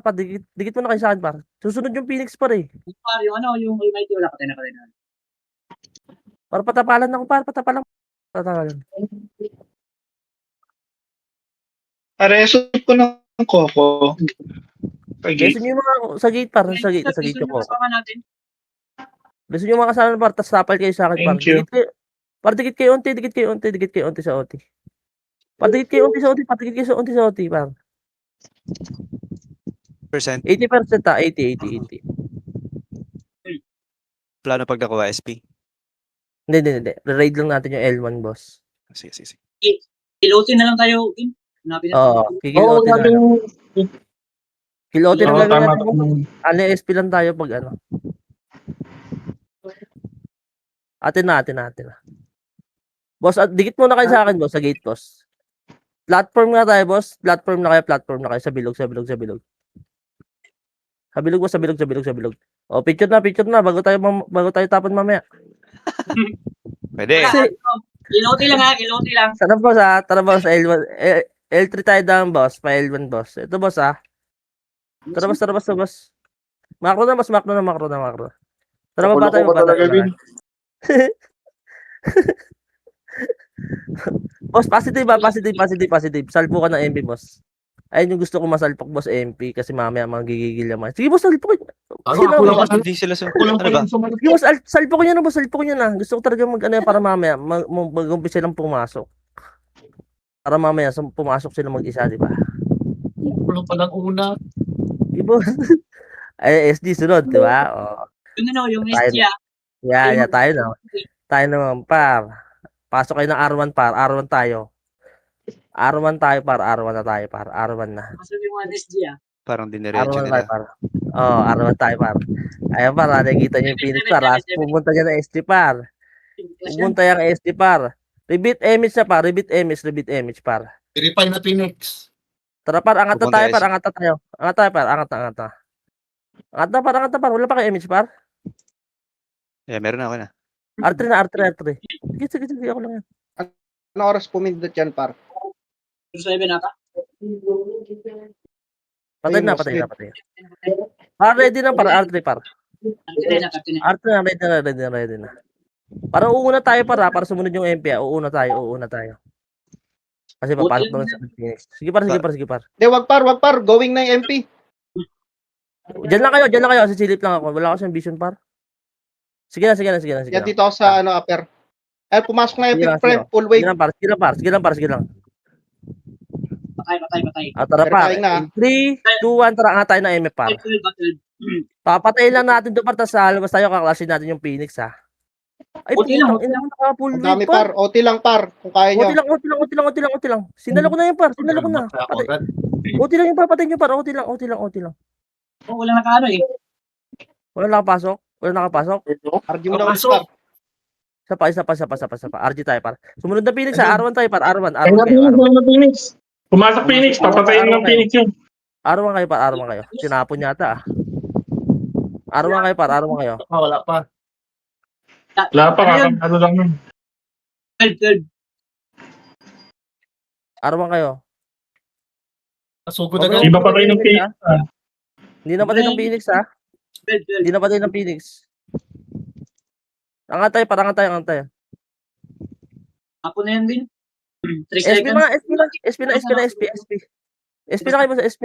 Dikit muna kayo sa akin, par. Susunod yung Phoenix, par, eh. Yung ano, yung Almighty, wala patay na. Par, patapalan ako, par. Patapalan. Areso ko ng Coco. Gusto nyo yung mga sa gate, par. Sa gate yung ko. natin. Gusto nyo yung mga kasama, par. Tas tapal kayo sa akin, par. Thank you. Dikit kayo unti sa OT. Par, dikit kayo unti sa OT, par. Percent. 80%, ha. 80. Plano pag nakuha SP. Hindi. Raid lang natin yung L1, boss. Sige, sige, sige. Kilotin na lang tayo. Hanapin natin. Oo, Oo, kikilotin na. natin. Kilotin ang Oo, gagawin tama. natin. Ano, SP lang tayo pag ano. Atin na. Boss, dikit muna kayo sa akin, boss, sa gate, boss. Platform nga tayo, boss. Platform na kayo sa bilog. Sa bilog, boss, sa bilog. O, picture na, bago tayo tapon mamaya. Pwede. Kiloti lang ha, kiloti lang. Sana, boss, ha? Tara, boss, L3 tayo down, boss, pa L1, boss. Ito, boss, ha? Tara, boss. Makro na. Tara, baba tayo. Boss, positive. Salpo ka ng MP, boss. Ayun yung gusto ko masalpok, boss, MP. Kasi mamaya magigigil naman. Sige, boss, salpo ko. Sino? Hindi sila ano ba? Sige, boss, salpo ko niya na. Gusto ko talaga para mamaya mag-umpisa silang pumasok. Para mamaya pumasok sila mag-isa, di ba? Kulong pa lang una. Sige, boss. Ay, SD sunod, di ba? O, Yung ano, yung Tayo. SG ah. yeah, tayo na. Tayo naman, par. Pasok kayo ng R1, par. R1 tayo. R1 na. Masuk yung mga SG ah. Parang diniretso R1 tayo, nila. par. R1 tayo, par. Ayun, par. Nakikita niyo yung Phoenix, par. Pumunta dyan ng SG, par. Pumunta yung SG, par. Repeat image na, par. Repeat image, par. Verify na Phoenix. Tara, par. Angat na Pupunta tayo, SG. par. Angat na, par. Angat na. Angat na, par. Wala pa kayo image, par. Yeah, meron na ako na. R3. Sige. Ako lang yan. Ano oras pumindot yan, par? 7 ata. Patay na. Ready na, par. R3, par. R3 na, ready na. Para uuna tayo, para sumunod yung MP, uuna tayo. Kasi papasok naman sa Phoenix. Sige, par. Hindi, wag par. Going na yung MP. Diyan lang kayo. Sisilip lang ako. Wala kasi vision, par. Sige na. Yan dito ako sa upper. Pumasok na yung Sige lang, friend. Full Sige wave. lang, par. Patay. Tara, par. Verifying na. 3, 2, 1, tara nga tayo ng MP, par. Battle. Papatayin lang natin doon, par. Tapos lalabas tayo, kaklasin natin yung Phoenix, ha. Ay, OT lang. putang ina mo, naka-full Ang dami wave, par. par. OT lang par. Kung kaya nyo. OT lang. Sinalo ko na yun, par. OT lang yung par. Patayin nyo, par. OT lang. Oh, wala nakaano eh. Wala nakapasok. Arjun daw par. Isa pa. RG tayo, par. Sumunod na Phoenix, ha. R1 tayo, par. R1 Phoenix. Pumasok Phoenix, papatayin ng Phoenix yun. R1 kayo, par. R1 kayo. Sinapon yata, ah. R1 kayo, par. R1 kayo. Wala pa. Wala pa, ano lang yun. 12. R1 kayo. Nasugod na Okay. agad. Iba pa kayo ng Phoenix. Hindi na patay ng Phoenix, ha. 12. Hindi na patay ng Phoenix. Angat tayo. Ako na yan din. 3 SP seconds. na. SP na kayo, boss. SP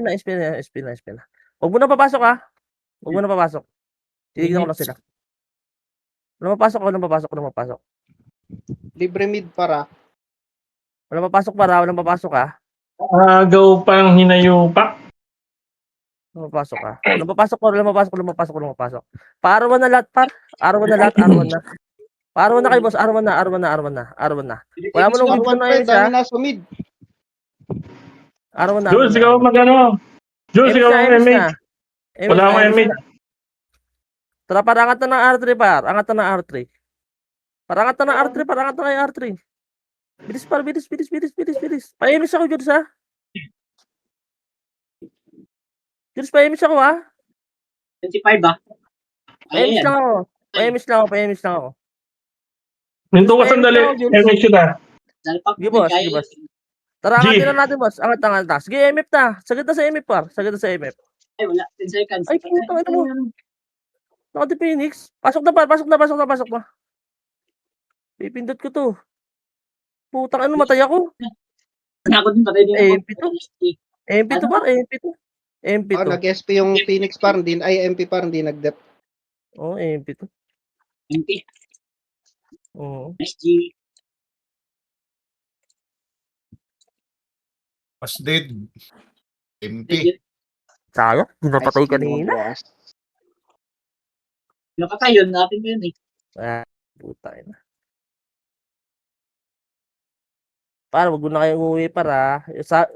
na. Huwag mo na papasok, ha. Titignan ko lang sila. Walang papasok. Libre mid para. Walang papasok, ha. Agaw pang hinayupak. Walang papasok. Pa-R1 na lahat, par. R1 na. Pa-R1 na kayo, boss. R1 na. Wala mo nang R1 wave na friend. yun, ha. Dami nasa mid. R1 na. Jules, ikaw magano. Jules, ikaw ang MH. Wala akong MH. Tara, par. Angat na ng R3, par. Angat na ng R3. Bilis, par. Bilis. Pa-image ako, Jules, ha. Jules, pa-image ako, ha. 25 ba? Pa-image lang ako. Minto ka sandali. MH kita. Sige, boss. Tara, G. angatin na natin, boss. Angat na. Sige, MF na. Sagad na sa MF, par. Ay, wala. 10 seconds. Ay, putang ina mo. Nakati Phoenix. Pasok na. Pipindot ko to. Putang ano, matay ako. Ako din patay din. MP2, par. MP2. Nag-SP yung Phoenix par. MP par. Hindi nag-dep. Oo, MP2. MP. Oo. SG. Mas dead. MP. Sayang, di napatay kanina. Napatay yun. Natin yun eh. Putang ina. Par, wag mo na kayong umuwi para.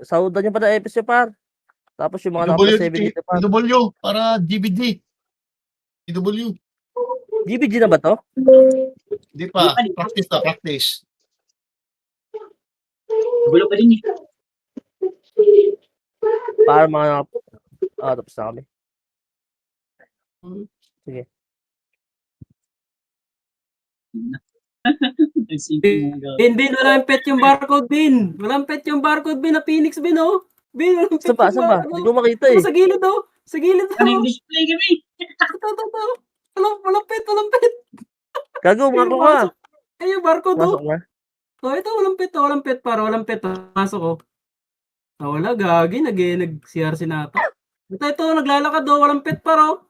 Saudan nyo pa na EPS nyo par. Tapos yung mga naka 7 dito par. PW para GBD. PW. GBG na ba to? Hindi pa. Practice na, practice. Gulo pa din eh. Para mga tapos na kami. Sige. Ang simple mga gawin. Bin, walang pet yung barcode, Bin. Walang pet yung barcode, Bin, na Phoenix, Bin, oh. Bin, walang pet Saan ba? yung Saan ba? barcode. Hindi ko makita eh. Sa gilid, oh. Sa gilid, Ano oh. yung display kami? Ito. Walang pet, walang pet. Gago, Ayun, mako ka. pasok. Ay, yung barcode, oh. Masok na. Oh, ito, walang pet, para walang pet. Pasok, oh. Wala, gagi, nag-CRC na ito. Ito, naglalakad, oh. Walang pet, para, oh.